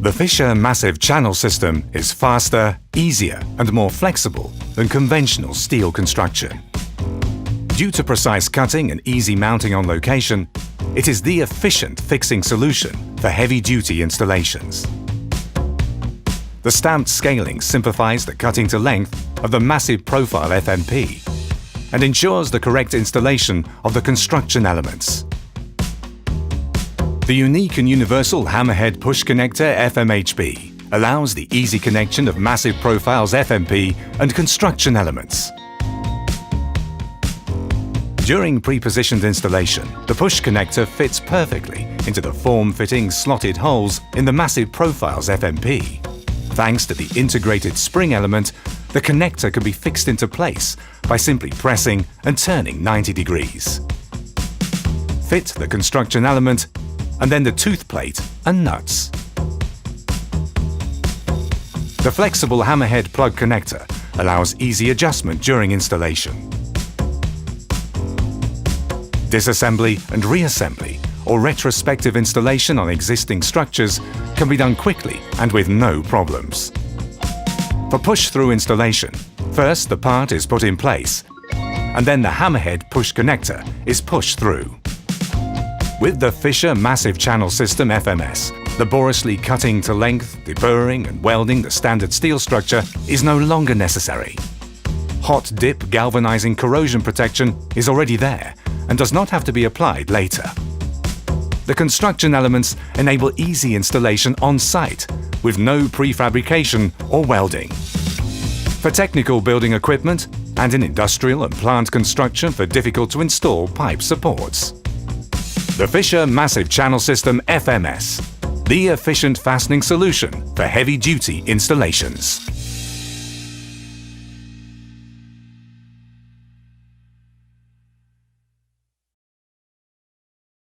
The Fischer massive channel system is faster, easier and more flexible than conventional steel construction. Due to precise cutting and easy mounting on location, it is the efficient fixing solution for heavy-duty installations. The stamped scaling simplifies the cutting to length of the massive profile FMP and ensures the correct installation of the construction elements. The unique and universal hammerhead push connector FMHB allows the easy connection of massive profiles FMP and construction elements. During pre-positioned installation, the push connector fits perfectly into the form-fitting slotted holes in the massive profiles FMP. Thanks to the integrated spring element, the connector can be fixed into place by simply pressing and turning 90 degrees. Fit the construction element and then the tooth plate and nuts. The flexible hammerhead plug connector allows easy adjustment during installation. Disassembly and reassembly or retrospective installation on existing structures can be done quickly and with no problems. For push-through installation, first the part is put in place and then the hammerhead push connector is pushed through. With the Fischer Massive Channel System FMS, laboriously cutting to length, deburring and welding the standard steel structure is no longer necessary. Hot dip galvanizing corrosion protection is already there and does not have to be applied later. The construction elements enable easy installation on site with no prefabrication or welding. For technical building equipment and in industrial and plant construction for difficult to install pipe supports. The Fischer Massive Channel System FMS, the efficient fastening solution for heavy-duty installations.